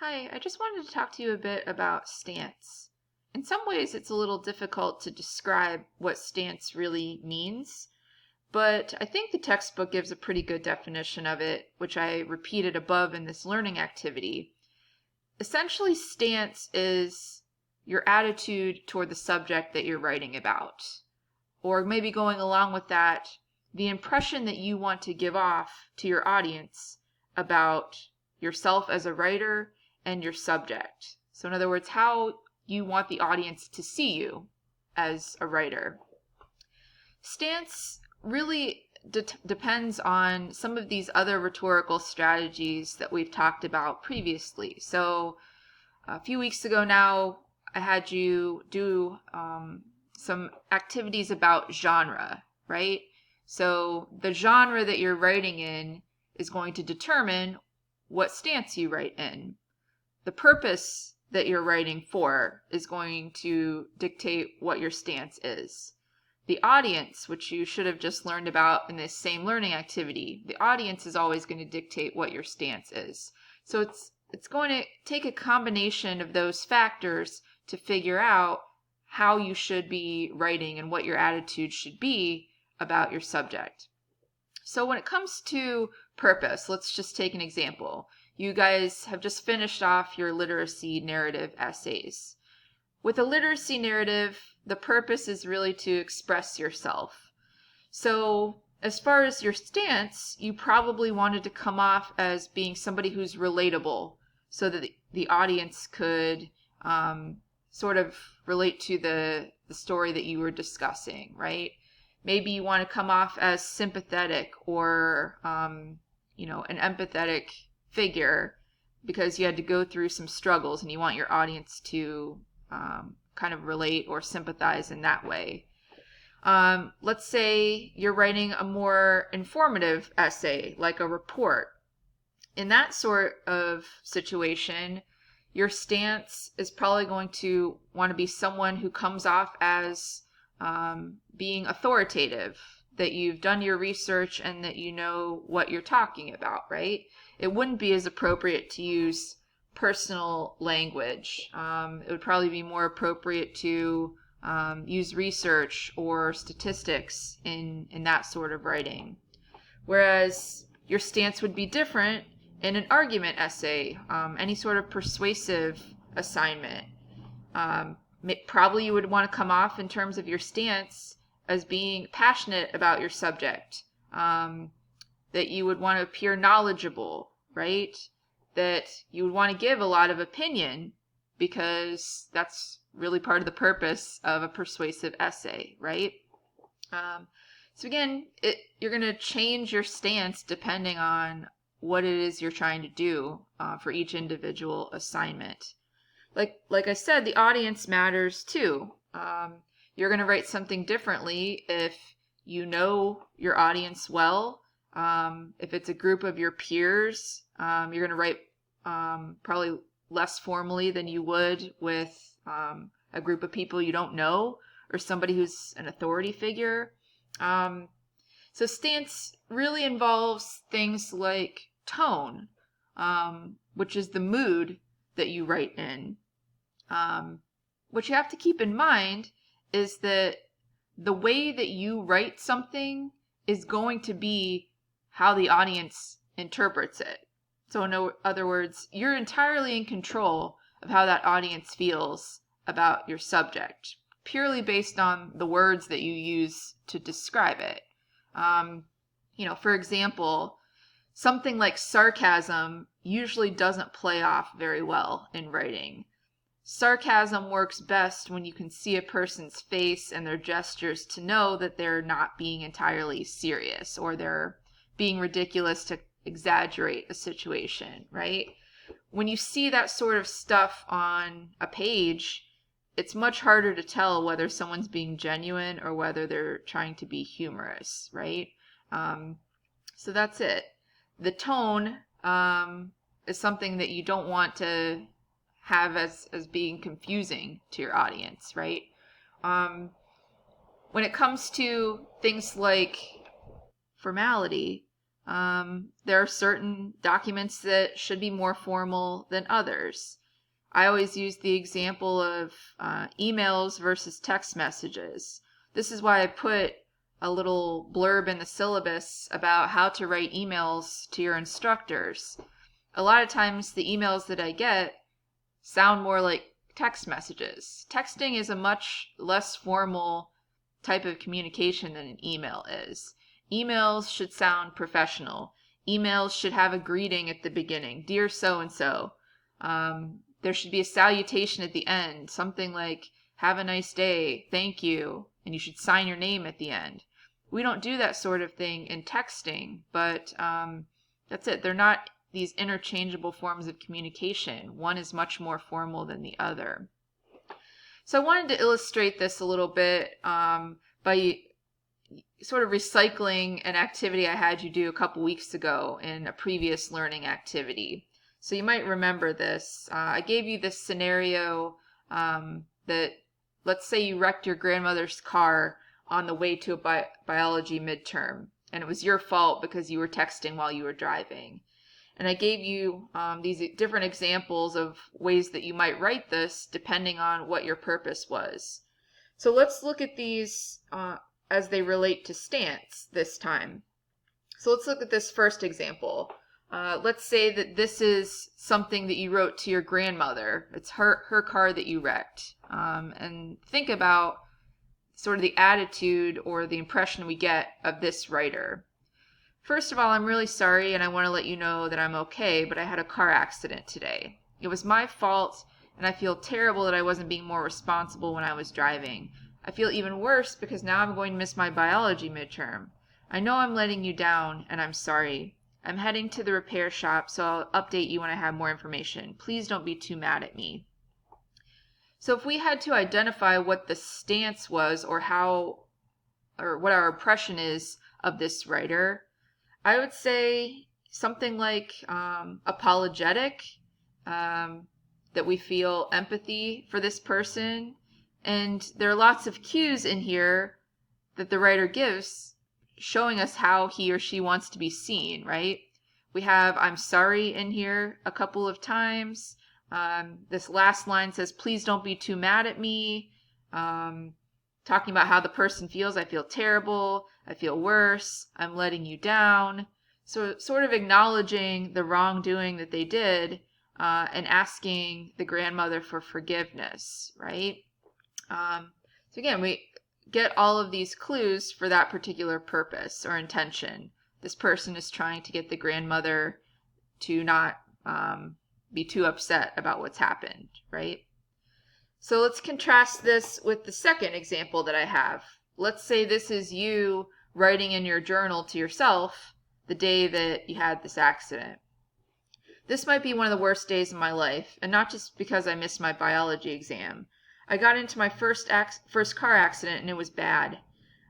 Hi, I just wanted to talk to you a bit about stance. In some ways, it's a little difficult to describe what stance really means, but I think the textbook gives a pretty good definition of it, which I repeated above in this learning activity. Essentially, stance is your attitude toward the subject that you're writing about, or maybe going along with that, the impression that you want to give off to your audience about yourself as a writer and your subject. So, in other words, how you want the audience to see you as a writer. Stance really depends on some of these other rhetorical strategies that we've talked about previously. So, a few weeks ago now, I had you do some activities about genre, right? So the genre that you're writing in is going to determine what stance you write in. The purpose that you're writing for is going to dictate what your stance is. The audience, which you should have just learned about in this same learning activity, the audience is always going to dictate what your stance is. So it's going to take a combination of those factors to figure out how you should be writing and what your attitude should be about your subject. So when it comes to purpose, let's just take an example. You guys have just finished off your literacy narrative essays. With a literacy narrative, the purpose is really to express yourself. So as far as your stance, you probably wanted to come off as being somebody who's relatable so that the audience could sort of relate to the story that you were discussing, right? Maybe you want to come off as sympathetic or, an empathetic figure because you had to go through some struggles and you want your audience to kind of relate or sympathize in that way. Let's say you're writing a more informative essay, like a report. In that sort of situation, your stance is probably going to want to be someone who comes off as being authoritative, that you've done your research and that you know what you're talking about, right? It wouldn't be as appropriate to use personal language. It would probably be more appropriate to use research or statistics in that sort of writing. Whereas your stance would be different in an argument essay, any sort of persuasive assignment. Probably you would want to come off in terms of your stance as being passionate about your subject, that you would want to appear knowledgeable, right? That you would want to give a lot of opinion because that's really part of the purpose of a persuasive essay, right? So again, you're going to change your stance depending on what it is you're trying to do for each individual assignment. Like I said, the audience matters too. You're going to write something differently if you know your audience well. If it's a group of your peers, you're going to write probably less formally than you would with a group of people you don't know or somebody who's an authority figure. So stance really involves things like tone, which is the mood that you write in. What you have to keep in mind is that the way that you write something is going to be how the audience interprets it. So in other words, you're entirely in control of how that audience feels about your subject, purely based on the words that you use to describe it. For example, something like sarcasm usually doesn't play off very well in writing. Sarcasm works best when you can see a person's face and their gestures to know that they're not being entirely serious or they're being ridiculous to exaggerate a situation, right? When you see that sort of stuff on a page, it's much harder to tell whether someone's being genuine or whether they're trying to be humorous, right? So that's it. The tone is something that you don't want to have as being confusing to your audience, right? When it comes to things like formality, There are certain documents that should be more formal than others. I always use the example of emails versus text messages. This is why I put a little blurb in the syllabus about how to write emails to your instructors. A lot of times the emails that I get sound more like text messages. Texting is a much less formal type of communication than an email is. Emails should sound professional. Emails should have a greeting at the beginning. Dear so and so. There should be a salutation at the end, something like, have a nice day, thank you, and you should sign your name at the end. We don't do that sort of thing in texting, but that's it. They're not these interchangeable forms of communication. One is much more formal than the other. So I wanted to illustrate this a little bit by sort of recycling an activity I had you do a couple weeks ago in a previous learning activity. So you might remember this. I gave you this scenario that, let's say you wrecked your grandmother's car on the way to a biology midterm, and it was your fault because you were texting while you were driving. And I gave you these different examples of ways that you might write this depending on what your purpose was. So let's look at these as they relate to stance this time. So let's look at this first example. Let's say that this is something that you wrote to your grandmother. It's her car that you wrecked. And think about sort of the attitude or the impression we get of this writer. First of all, I'm really sorry and I want to let you know that I'm okay, but I had a car accident today. It was my fault and I feel terrible that I wasn't being more responsible when I was driving. I feel even worse because now I'm going to miss my biology midterm. I know I'm letting you down and I'm sorry. I'm heading to the repair shop, so I'll update you when I have more information. Please don't be too mad at me. So if we had to identify what the stance was or what our impression is of this writer, I would say something like apologetic, that we feel empathy for this person. And there are lots of cues in here that the writer gives showing us how he or she wants to be seen, right? We have I'm sorry in here a couple of times. This last line says, please don't be too mad at me. Talking about how the person feels. I feel terrible. I feel worse. I'm letting you down. So sort of acknowledging the wrongdoing that they did and asking the grandmother for forgiveness, right? So again, we get all of these clues for that particular purpose or intention. This person is trying to get the grandmother to not be too upset about what's happened, right? So let's contrast this with the second example that I have. Let's say this is you writing in your journal to yourself the day that you had this accident. This might be one of the worst days of my life, and not just because I missed my biology exam. I got into my first car accident and it was bad.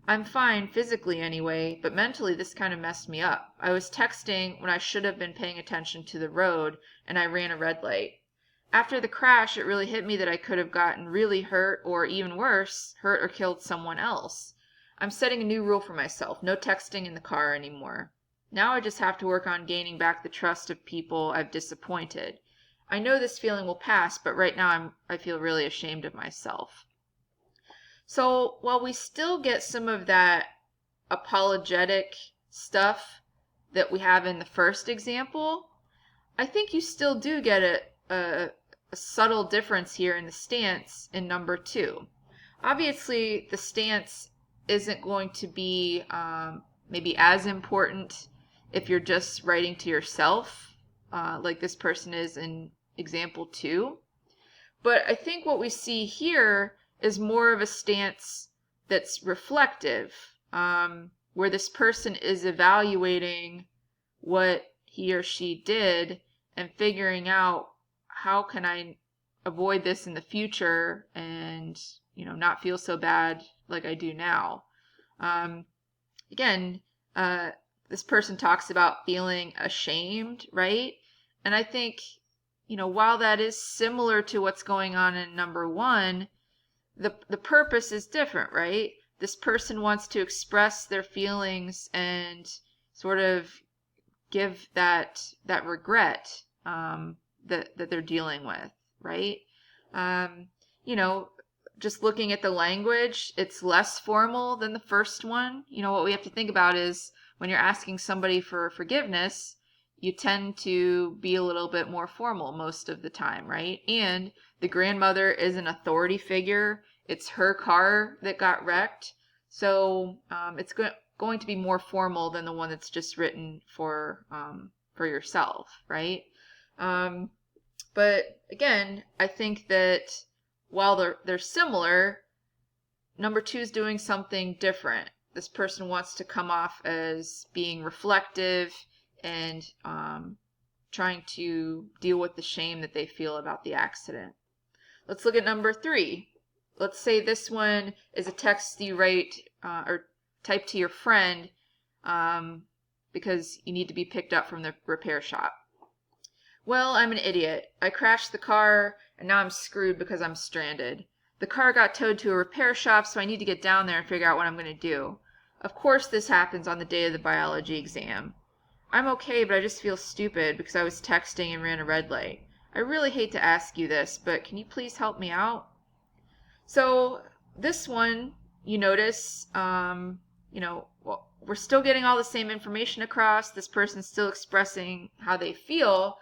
I'm fine physically anyway, but mentally this kind of messed me up. I was texting when I should have been paying attention to the road, and I ran a red light. After the crash, it really hit me that I could have gotten really hurt, or even worse, hurt or killed someone else. I'm setting a new rule for myself, no texting in the car anymore. Now I just have to work on gaining back the trust of people I've disappointed. I know this feeling will pass, but right now I feel really ashamed of myself. So while we still get some of that apologetic stuff that we have in the first example, I think you still do get a subtle difference here in the stance in number 2. Obviously, the stance isn't going to be maybe as important if you're just writing to yourself, like this person is in example 2. But I think what we see here is more of a stance that's reflective, where this person is evaluating what he or she did and figuring out how can I avoid this in the future and, not feel so bad like I do now. Again, this person talks about feeling ashamed, right? And I think, while that is similar to what's going on in number 1, the purpose is different, right? This person wants to express their feelings and sort of give that regret that they're dealing with, right? You know, just looking at the language, it's less formal than the first one. You know, what we have to think about is when you're asking somebody for forgiveness, you tend to be a little bit more formal most of the time, right? And the grandmother is an authority figure. It's her car that got wrecked. So it's going to be more formal than the one that's just written for yourself, right? But again, I think that while they're similar, number two is doing something different. This person wants to come off as being reflective and trying to deal with the shame that they feel about the accident. Let's look at number three. Let's say this one is a text you write or type to your friend because you need to be picked up from the repair shop. Well, I'm an idiot. I crashed the car and now I'm screwed because I'm stranded. The car got towed to a repair shop, so I need to get down there and figure out what I'm going to do. Of course this happens on the day of the biology exam. I'm okay, but I just feel stupid because I was texting and ran a red light. I really hate to ask you this, but can you please help me out? So this one, you notice, well, we're still getting all the same information across. This person's still expressing how they feel.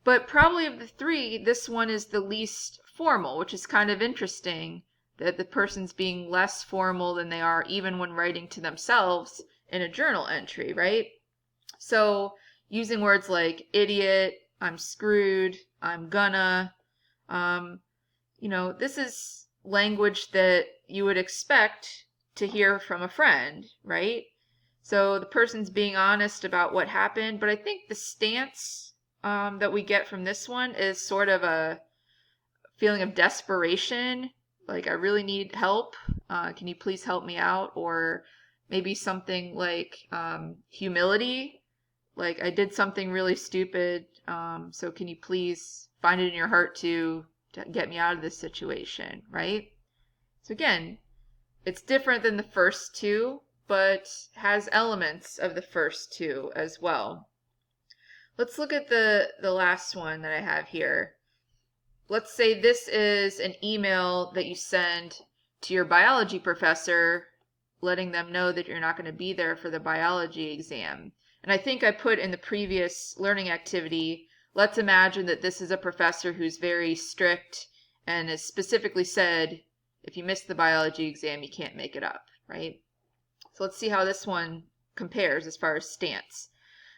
But probably of the three, this one is the least formal, which is kind of interesting that the person's being less formal than they are even when writing to themselves in a journal entry, right? So using words like idiot, I'm screwed, I'm gonna, this is language that you would expect to hear from a friend, right? So the person's being honest about what happened, but I think the stance that we get from this one is sort of a feeling of desperation, like I really need help. Can you please help me out? Or maybe something like humility, like I did something really stupid, so can you please find it in your heart to get me out of this situation, right? So again, it's different than the first two, but has elements of the first two as well. Let's look at the last one that I have here. Let's say this is an email that you send to your biology professor, letting them know that you're not going to be there for the biology exam. And I think I put in the previous learning activity, let's imagine that this is a professor who's very strict and has specifically said, if you miss the biology exam, you can't make it up, right? So let's see how this one compares as far as stance.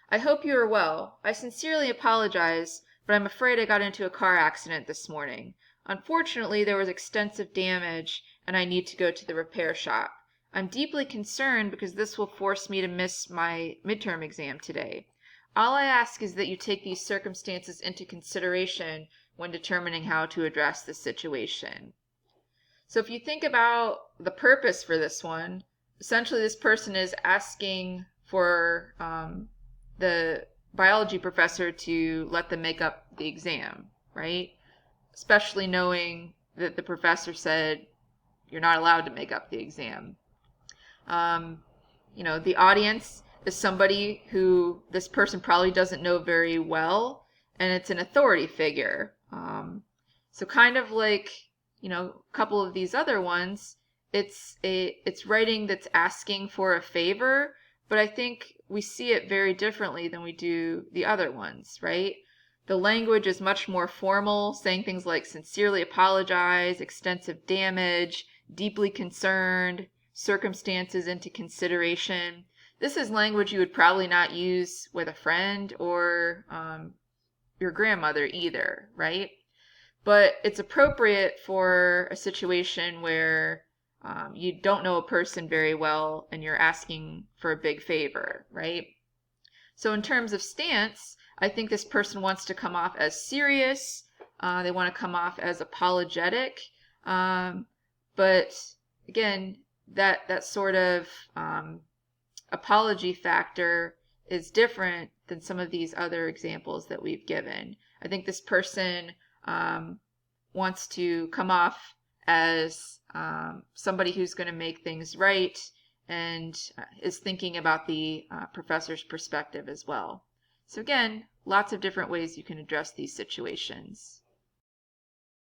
I hope you are well. I sincerely apologize, but I'm afraid I got into a car accident this morning. Unfortunately, there was extensive damage, and I need to go to the repair shop. I'm deeply concerned because this will force me to miss my midterm exam today. All I ask is that you take these circumstances into consideration when determining how to address the situation. So if you think about the purpose for this one, essentially this person is asking for the biology professor to let them make up the exam, right? Especially knowing that the professor said you're not allowed to make up the exam. The audience is somebody who this person probably doesn't know very well, and it's an authority figure. So kind of like, a couple of these other ones, it's writing that's asking for a favor, but I think we see it very differently than we do the other ones, right? The language is much more formal, saying things like sincerely apologize, extensive damage, deeply concerned, circumstances into consideration. This is language you would probably not use with a friend or your grandmother either, right? But it's appropriate for a situation where you don't know a person very well and you're asking for a big favor, right? So in terms of stance, I think this person wants to come off as serious. They want to come off as apologetic. But again, that sort of apology factor is different than some of these other examples that we've given. I think this person wants to come off as somebody who's going to make things right and is thinking about the professor's perspective as well. So again, lots of different ways you can address these situations.